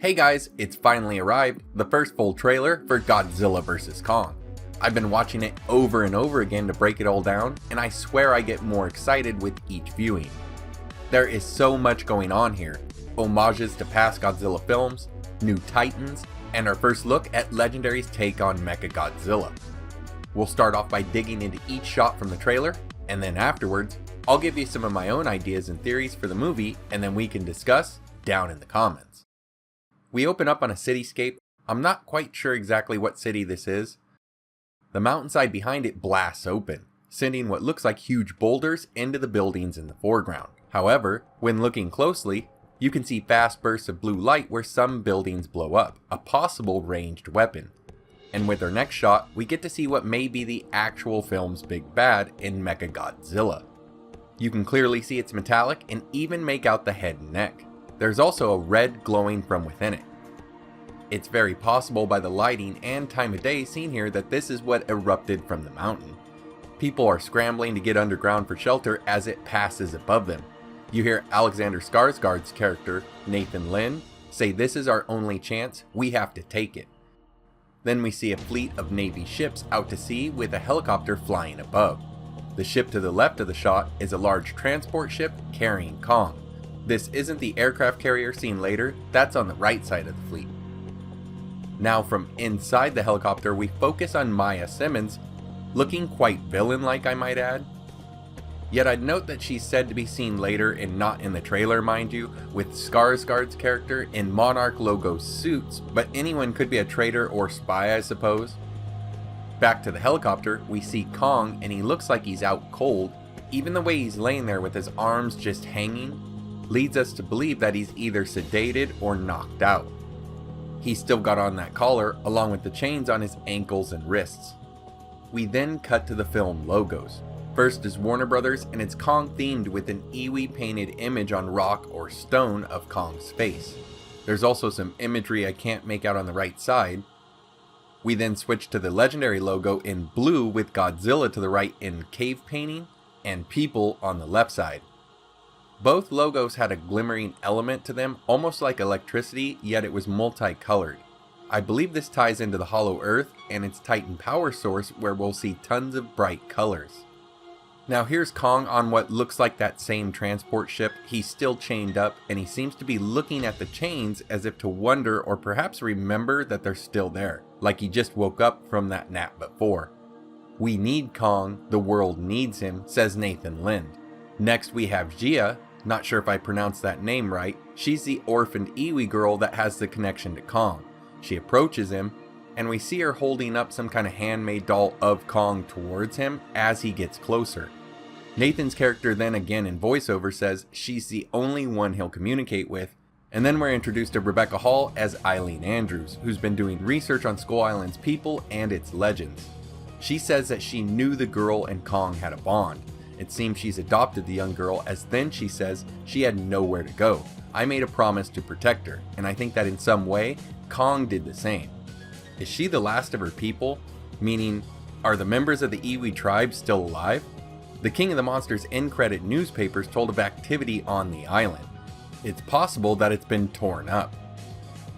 Hey guys, it's finally arrived, the first full trailer for Godzilla vs. Kong. I've been watching it over and over again to break it all down, and I swear I get more excited with each viewing. There is so much going on here, homages to past Godzilla films, new titans, and our first look at Legendary's take on Mecha Godzilla. We'll start off by digging into each shot from the trailer, and then afterwards, I'll give you some of my own ideas and theories for the movie, and then we can discuss down in the comments. We open up on a cityscape. I'm not quite sure exactly what city this is. The mountainside behind it blasts open, sending what looks like huge boulders into the buildings in the foreground. However, when looking closely, you can see fast bursts of blue light where some buildings blow up, a possible ranged weapon. And with our next shot, we get to see what may be the actual film's big bad in Mecha Godzilla. You can clearly see it's metallic and even make out the head and neck. There's also a red glowing from within it. It's very possible by the lighting and time of day seen here that this is what erupted from the mountain. People are scrambling to get underground for shelter as it passes above them. You hear Alexander Skarsgård's character, Nathan Lynn, say this is our only chance, we have to take it. Then we see a fleet of Navy ships out to sea with a helicopter flying above. The ship to the left of the shot is a large transport ship carrying Kong. This isn't the aircraft carrier seen later, that's on the right side of the fleet. Now from inside the helicopter we focus on Maya Simmons, looking quite villain-like I might add. Yet I'd note that she's said to be seen later and not in the trailer mind you, with Skarsgård's character in Monarch logo suits, but anyone could be a traitor or spy I suppose. Back to the helicopter, we see Kong and he looks like he's out cold. Even the way he's laying there with his arms just hanging leads us to believe that he's either sedated or knocked out. He's still got on that collar along with the chains on his ankles and wrists. We then cut to the film logos. First is Warner Brothers and it's Kong themed with an Iwi painted image on rock or stone of Kong's face. There's also some imagery I can't make out on the right side. We then switch to the Legendary logo in blue with Godzilla to the right in cave painting and people on the left side. Both logos had a glimmering element to them, almost like electricity, yet it was multicolored. I believe this ties into the Hollow Earth and its Titan power source where we'll see tons of bright colors. Now here's Kong on what looks like that same transport ship. He's still chained up and he seems to be looking at the chains as if to wonder or perhaps remember that they're still there, like he just woke up from that nap before. We need Kong, the world needs him, says Nathan Lind. Next we have Gia. Not sure if I pronounced that name right. She's the orphaned Iwi girl that has the connection to Kong. She approaches him, and we see her holding up some kind of handmade doll of Kong towards him as he gets closer. Nathan's character then again in voiceover says she's the only one he'll communicate with, and then we're introduced to Rebecca Hall as Eileen Andrews, who's been doing research on Skull Island's people and its legends. She says that she knew the girl and Kong had a bond. It seems she's adopted the young girl, as then she says she had nowhere to go. I made a promise to protect her, and I think that in some way, Kong did the same. Is she the last of her people? Meaning, are the members of the Iwi tribe still alive? The King of the Monsters end credit newspapers told of activity on the island. It's possible that it's been torn up.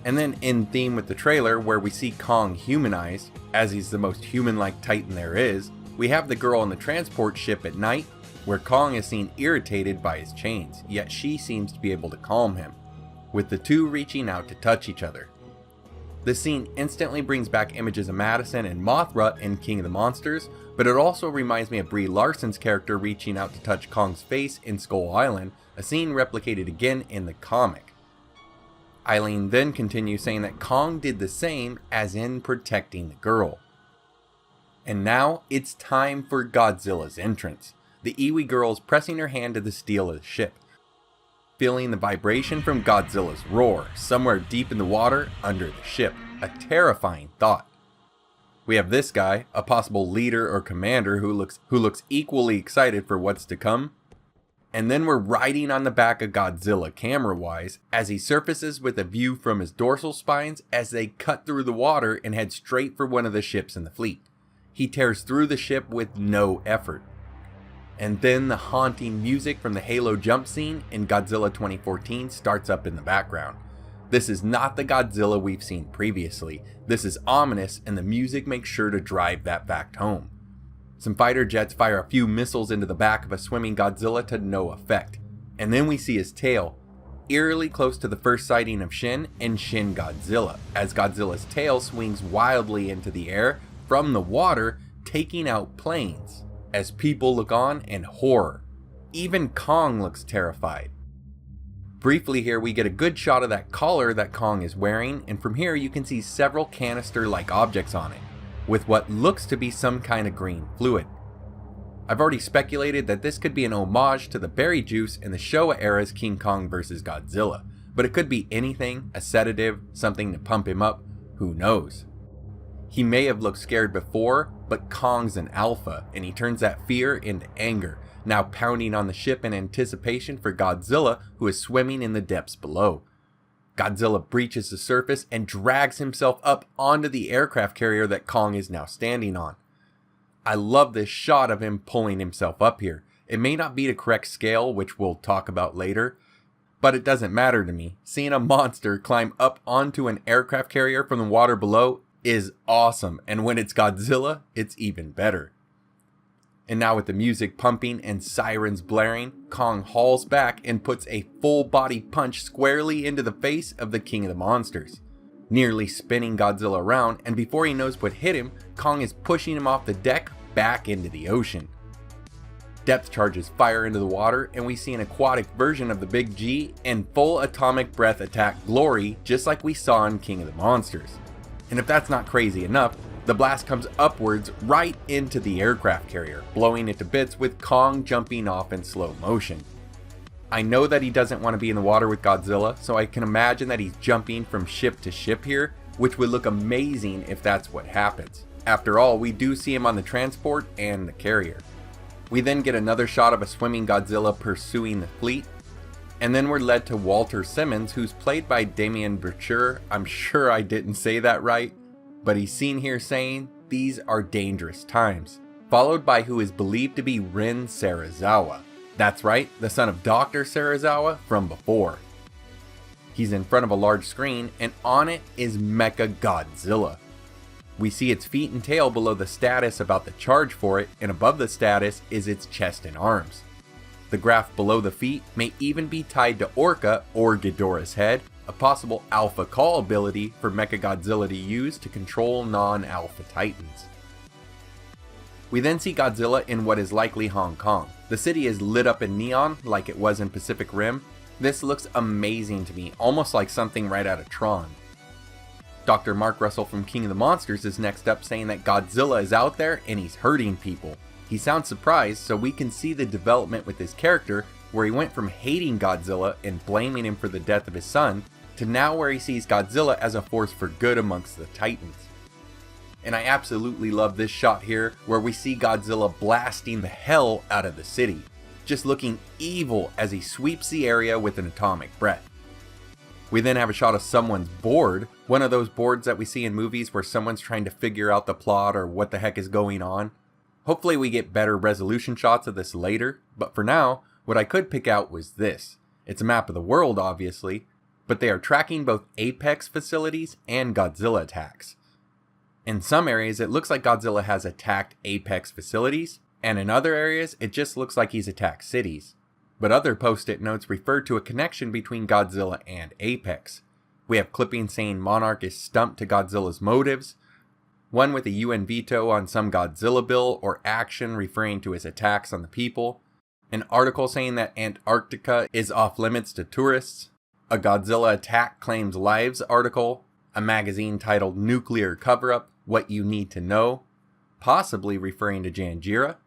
And then in theme with the trailer, where we see Kong humanized, as he's the most human-like titan there is, we have the girl on the transport ship at night, where Kong is seen irritated by his chains, yet she seems to be able to calm him, with the two reaching out to touch each other. This scene instantly brings back images of Madison and Mothra in King of the Monsters, but it also reminds me of Brie Larson's character reaching out to touch Kong's face in Skull Island, a scene replicated again in the comic. Eileen then continues saying that Kong did the same as in protecting the girl. And now, it's time for Godzilla's entrance. The Iwi girl is pressing her hand to the steel of the ship, feeling the vibration from Godzilla's roar, somewhere deep in the water under the ship. A terrifying thought. We have this guy, a possible leader or commander who looks equally excited for what's to come. And then we're riding on the back of Godzilla camera-wise as he surfaces with a view from his dorsal spines as they cut through the water and head straight for one of the ships in the fleet. He tears through the ship with no effort. And then the haunting music from the Halo jump scene in Godzilla 2014 starts up in the background. This is not the Godzilla we've seen previously. This is ominous, and the music makes sure to drive that fact home. Some fighter jets fire a few missiles into the back of a swimming Godzilla to no effect. And then we see his tail, eerily close to the first sighting of Shin and Shin Godzilla, as Godzilla's tail swings wildly into the air from the water, taking out planes, as people look on in horror. Even Kong looks terrified. Briefly here, we get a good shot of that collar that Kong is wearing, and from here you can see several canister-like objects on it, with what looks to be some kind of green fluid. I've already speculated that this could be an homage to the berry juice in the Showa era's King Kong vs. Godzilla, but it could be anything, a sedative, something to pump him up, who knows. He may have looked scared before, but Kong's an alpha, and he turns that fear into anger, now pounding on the ship in anticipation for Godzilla, who is swimming in the depths below. Godzilla breaches the surface and drags himself up onto the aircraft carrier that Kong is now standing on. I love this shot of him pulling himself up here. It may not be the correct scale, which we'll talk about later, but it doesn't matter to me. Seeing a monster climb up onto an aircraft carrier from the water below is awesome, and when it's Godzilla, it's even better. And now with the music pumping and sirens blaring, Kong hauls back and puts a full body punch squarely into the face of the King of the Monsters, nearly spinning Godzilla around, and before he knows what hit him, Kong is pushing him off the deck back into the ocean. Depth charges fire into the water, and we see an aquatic version of the Big G and full atomic breath attack glory, just like we saw in King of the Monsters. And if that's not crazy enough, the blast comes upwards right into the aircraft carrier, blowing it to bits with Kong jumping off in slow motion. I know that he doesn't want to be in the water with Godzilla, so I can imagine that he's jumping from ship to ship here, which would look amazing if that's what happens. After all, we do see him on the transport and the carrier. We then get another shot of a swimming Godzilla pursuing the fleet, and then we're led to Walter Simmons, who's played by Damien Burcheur. I'm sure I didn't say that right, but he's seen here saying, "These are dangerous times," followed by who is believed to be Rin Serizawa. That's right, the son of Dr. Serizawa from before. He's in front of a large screen, and on it is Mecha Godzilla. We see its feet and tail below the status about the charge for it, and above the status is its chest and arms. The graph below the feet may even be tied to Orca or Ghidorah's head, a possible alpha call ability for MechaGodzilla to use to control non-alpha titans. We then see Godzilla in what is likely Hong Kong. The city is lit up in neon like it was in Pacific Rim. This looks amazing to me, almost like something right out of Tron. Dr. Mark Russell from King of the Monsters is next up, saying that Godzilla is out there and he's hurting people. He sounds surprised, so we can see the development with his character, where he went from hating Godzilla and blaming him for the death of his son, to now where he sees Godzilla as a force for good amongst the Titans. And I absolutely love this shot here, where we see Godzilla blasting the hell out of the city, just looking evil as he sweeps the area with an atomic breath. We then have a shot of someone's board, one of those boards that we see in movies where someone's trying to figure out the plot or what the heck is going on. Hopefully we get better resolution shots of this later, but for now, what I could pick out was this. It's a map of the world, obviously, but they are tracking both Apex facilities and Godzilla attacks. In some areas, it looks like Godzilla has attacked Apex facilities, and in other areas, it just looks like he's attacked cities. But other post-it notes refer to a connection between Godzilla and Apex. We have clippings saying Monarch is stumped to Godzilla's motives, one with a UN veto on some Godzilla bill or action referring to his attacks on the people, an article saying that Antarctica is off limits to tourists, a Godzilla attack claims lives article, a magazine titled Nuclear Cover-Up, What You Need to Know, possibly referring to Janjira.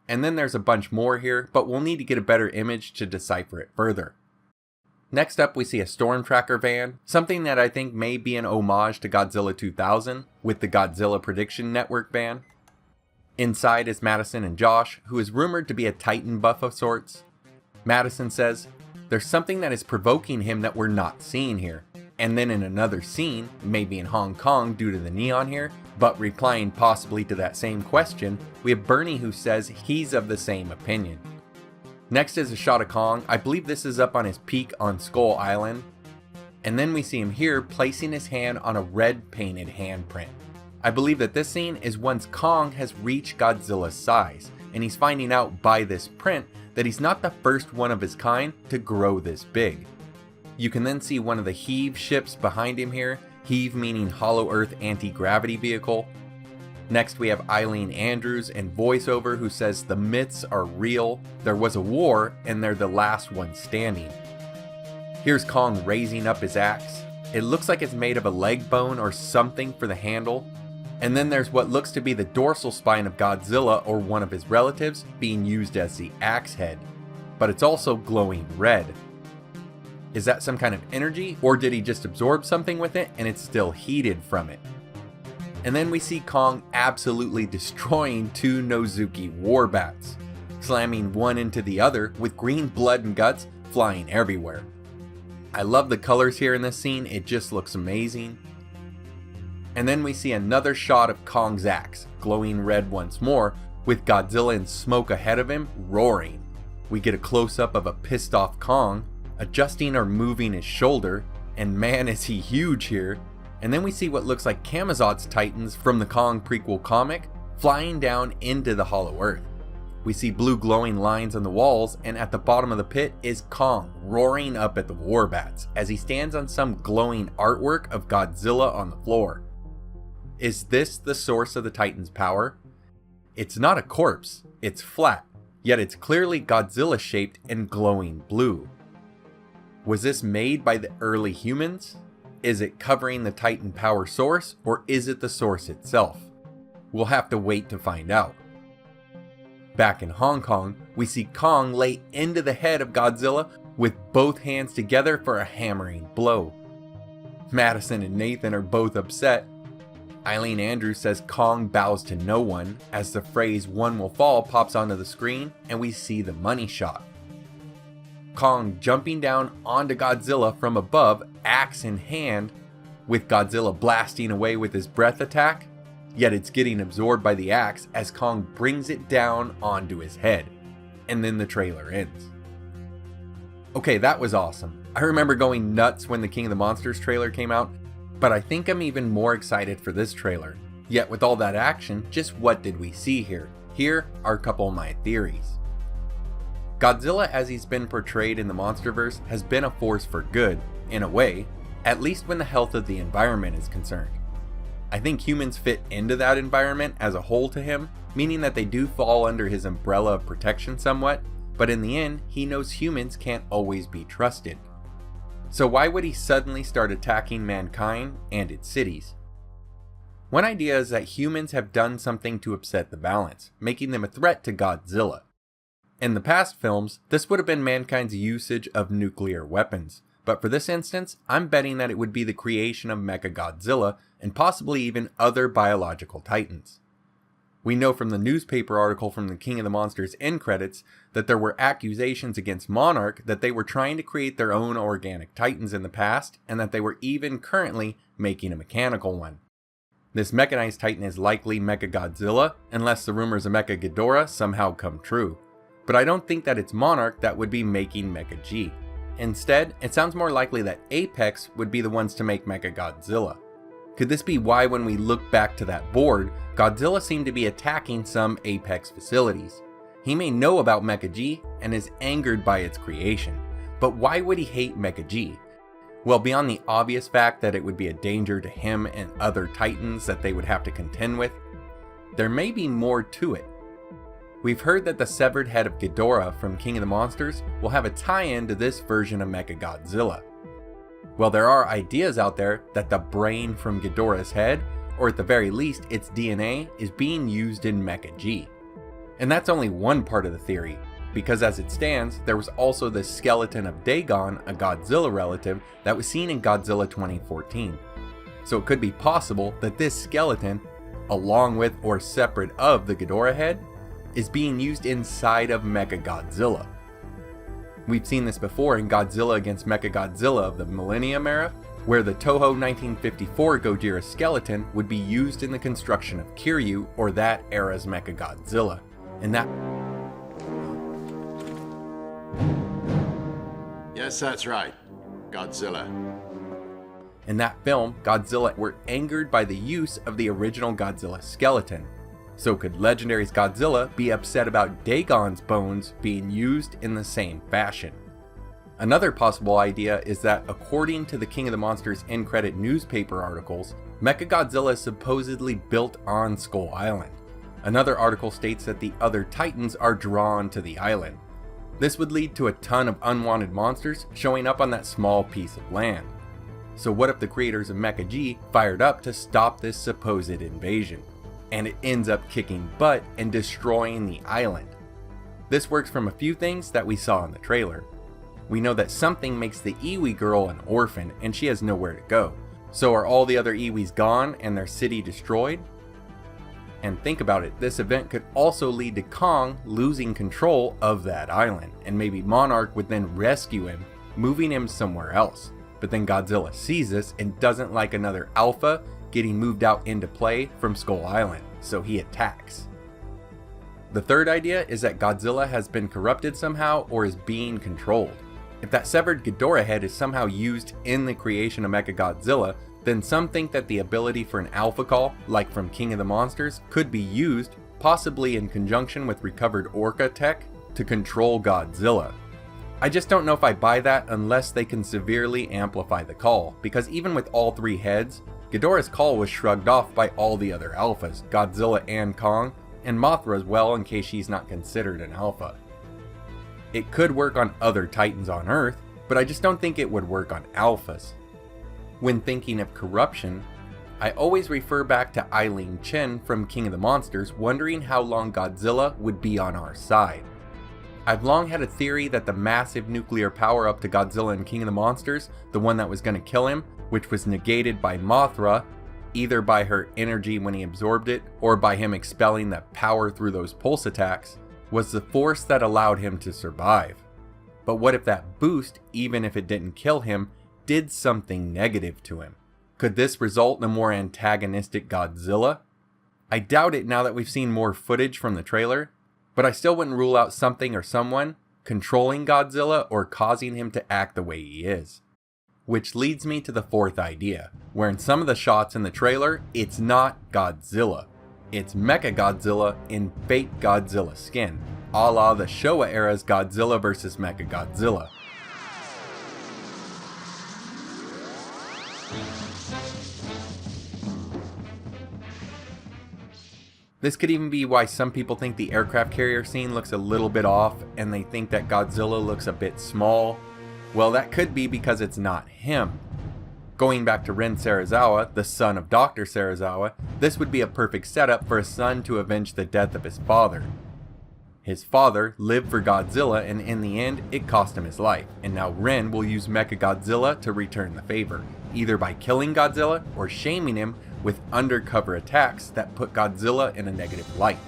And then there's a bunch more here, but we'll need to get a better image to decipher it further. Next up, we see a Storm Tracker van, something that I think may be an homage to Godzilla 2000 with the Godzilla Prediction Network van. Inside is Madison and Josh, who is rumored to be a Titan buff of sorts. Madison says, "There's something that is provoking him that we're not seeing here." And then in another scene, maybe in Hong Kong due to the neon here, but replying possibly to that same question, we have Bernie who says he's of the same opinion. Next is a shot of Kong. I believe this is up on his peak on Skull Island. And then we see him here placing his hand on a red painted handprint. I believe that this scene is once Kong has reached Godzilla's size, and he's finding out by this print that he's not the first one of his kind to grow this big. You can then see one of the Heave ships behind him here, Heave meaning Hollow Earth Anti-Gravity Vehicle. Next we have Eileen Andrews and voiceover who says the myths are real, there was a war, and they're the last one standing. Here's Kong raising up his axe. It looks like it's made of a leg bone or something for the handle. And then there's what looks to be the dorsal spine of Godzilla or one of his relatives being used as the axe head. But it's also glowing red. Is that some kind of energy, or did he just absorb something with it and it's still heated from it? And then we see Kong absolutely destroying two nozuki warbats, slamming one into the other with green blood and guts flying everywhere. I love the colors here in this scene, it just looks amazing. And then we see another shot of Kong's axe, glowing red once more, with Godzilla in smoke ahead of him, roaring. We get a close-up of a pissed off Kong, adjusting or moving his shoulder, and man is he huge here. And then we see what looks like Camazotz titans from the Kong prequel comic, flying down into the Hollow Earth. We see blue glowing lines on the walls, and at the bottom of the pit is Kong roaring up at the warbats as he stands on some glowing artwork of Godzilla on the floor. Is this the source of the Titan's power? It's not a corpse, it's flat, yet it's clearly Godzilla shaped and glowing blue. Was this made by the early humans? Is it covering the Titan power source, or is it the source itself? We'll have to wait to find out. Back in Hong Kong, we see Kong lay into the head of Godzilla with both hands together for a hammering blow. Madison and Nathan are both upset. Eileen Andrews says Kong bows to no one as the phrase "one will fall" pops onto the screen and we see the money shot. Kong jumping down onto Godzilla from above, axe in hand, with Godzilla blasting away with his breath attack, yet it's getting absorbed by the axe as Kong brings it down onto his head. And then the trailer ends. Okay, that was awesome. I remember going nuts when the King of the Monsters trailer came out, but I think I'm even more excited for this trailer. Yet with all that action, just what did we see here? Here are a couple of my theories. Godzilla as he's been portrayed in the Monsterverse has been a force for good, in a way, at least when the health of the environment is concerned. I think humans fit into that environment as a whole to him, meaning that they do fall under his umbrella of protection somewhat, but in the end, he knows humans can't always be trusted. So why would he suddenly start attacking mankind and its cities? One idea is that humans have done something to upset the balance, making them a threat to Godzilla. In the past films, this would have been mankind's usage of nuclear weapons, but for this instance, I'm betting that it would be the creation of Mecha Godzilla and possibly even other biological titans. We know from the newspaper article from the King of the Monsters end credits that there were accusations against Monarch that they were trying to create their own organic titans in the past, and that they were even currently making a mechanical one. This mechanized titan is likely Mecha Godzilla, unless the rumors of Mecha Ghidorah somehow come true. But I don't think that it's Monarch that would be making Mecha G. Instead, it sounds more likely that Apex would be the ones to make Mecha Godzilla. Could this be why when we look back to that board, Godzilla seemed to be attacking some Apex facilities? He may know about Mecha G and is angered by its creation, but why would he hate Mecha G? Well, beyond the obvious fact that it would be a danger to him and other titans that they would have to contend with, there may be more to it. We've heard that the severed head of Ghidorah from King of the Monsters will have a tie-in to this version of Mecha Godzilla. Well, there are ideas out there that the brain from Ghidorah's head, or at the very least its DNA, is being used in Mecha G. And that's only one part of the theory, because as it stands, there was also the skeleton of Dagon, a Godzilla relative, that was seen in Godzilla 2014. So it could be possible that this skeleton, along with or separate of the Ghidorah head, is being used inside of Mecha Godzilla. We've seen this before in Godzilla against Mecha Godzilla of the Millennium era, where the Toho 1954 Gojira skeleton would be used in the construction of Kiryu, or that era's Mecha Godzilla. And that... Yes, that's right. Godzilla. In that film, Godzilla were angered by the use of the original Godzilla skeleton. So could Legendary's Godzilla be upset about Dagon's bones being used in the same fashion? Another possible idea is that according to the King of the Monsters end credit newspaper articles, MechaGodzilla is supposedly built on Skull Island. Another article states that the other Titans are drawn to the island. This would lead to a ton of unwanted monsters showing up on that small piece of land. So what if the creators of MechaG fired up to stop this supposed invasion, and it ends up kicking butt and destroying the island? This works from a few things that we saw in the trailer. We know that something makes the Iwi girl an orphan and she has nowhere to go. So are all the other Iwis gone and their city destroyed? And think about it, this event could also lead to Kong losing control of that island, and maybe Monarch would then rescue him, moving him somewhere else. But then Godzilla sees this and doesn't like another alpha getting moved out into play from Skull Island, so he attacks. The third idea is that Godzilla has been corrupted somehow or is being controlled. If that severed Ghidorah head is somehow used in the creation of MechaGodzilla, then some think that the ability for an alpha call, like from King of the Monsters, could be used, possibly in conjunction with recovered Orca tech, to control Godzilla. I just don't know if I buy that unless they can severely amplify the call, because even with all three heads, Ghidorah's call was shrugged off by all the other alphas, Godzilla and Kong, and Mothra as well in case she's not considered an alpha. It could work on other Titans on Earth, but I just don't think it would work on alphas. When thinking of corruption, I always refer back to Eileen Chen from King of the Monsters wondering how long Godzilla would be on our side. I've long had a theory that the massive nuclear power up to Godzilla in King of the Monsters, the one that was going to kill him, which was negated by Mothra, either by her energy when he absorbed it, or by him expelling that power through those pulse attacks, was the force that allowed him to survive. But what if that boost, even if it didn't kill him, did something negative to him? Could this result in a more antagonistic Godzilla? I doubt it now that we've seen more footage from the trailer, but I still wouldn't rule out something or someone controlling Godzilla or causing him to act the way he is. Which leads me to the fourth idea, where in some of the shots in the trailer, it's not Godzilla. It's MechaGodzilla in fake Godzilla skin, a la the Showa era's Godzilla vs. MechaGodzilla. This could even be why some people think the aircraft carrier scene looks a little bit off and they think that Godzilla looks a bit small. Well, that could be because it's not him. Going back to Ren Serizawa, the son of Dr. Serizawa, this would be a perfect setup for a son to avenge the death of his father. His father lived for Godzilla and in the end, it cost him his life, and now Ren will use MechaGodzilla to return the favor, either by killing Godzilla or shaming him with undercover attacks that put Godzilla in a negative light.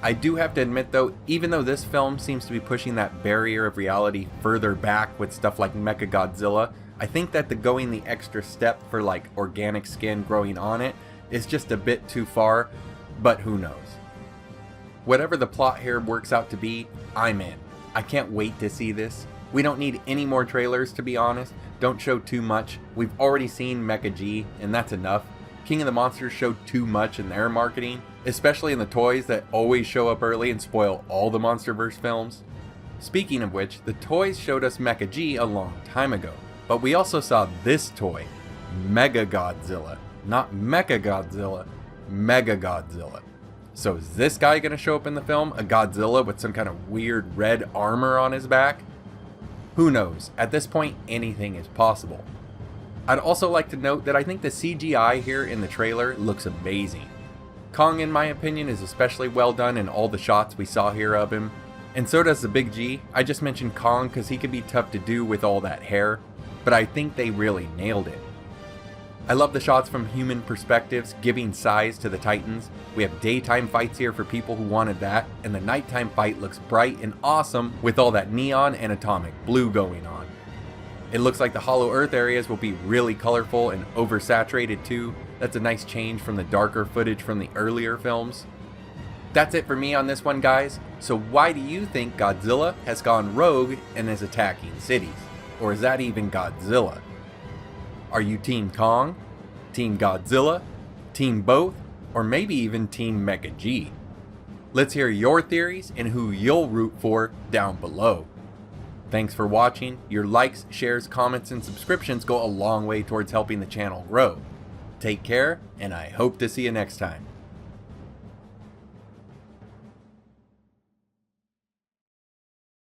I do have to admit though, even though this film seems to be pushing that barrier of reality further back with stuff like MechaGodzilla, I think that going the extra step for like organic skin growing on it is just a bit too far, but who knows. Whatever the plot here works out to be, I'm in. I can't wait to see this. We don't need any more trailers, to be honest. Don't show too much. We've already seen MechaG, and that's enough. King of the Monsters showed too much in their marketing, especially in the toys that always show up early and spoil all the MonsterVerse films. Speaking of which, the toys showed us MechaG a long time ago, but we also saw this toy, MechaGodzilla. Not MechaGodzilla, MechaGodzilla. So is this guy going to show up in the film, a Godzilla with some kind of weird red armor on his back? Who knows? At this point, anything is possible. I'd also like to note that I think the CGI here in the trailer looks amazing. Kong, in my opinion, is especially well done in all the shots we saw here of him, and so does the Big G. I just mentioned Kong because he can be tough to do with all that hair, but I think they really nailed it. I love the shots from human perspectives, giving size to the Titans. We have daytime fights here for people who wanted that, and the nighttime fight looks bright and awesome with all that neon and atomic blue going on. It looks like the Hollow Earth areas will be really colorful and oversaturated too. That's a nice change from the darker footage from the earlier films. That's it for me on this one, guys. So why do you think Godzilla has gone rogue and is attacking cities? Or is that even Godzilla? Are you Team Kong, Team Godzilla, Team both, or maybe even Team Mecha G? Let's hear your theories and who you'll root for down below. Thanks for watching. Your likes, shares, comments, and subscriptions go a long way towards helping the channel grow. Take care, and I hope to see you next time.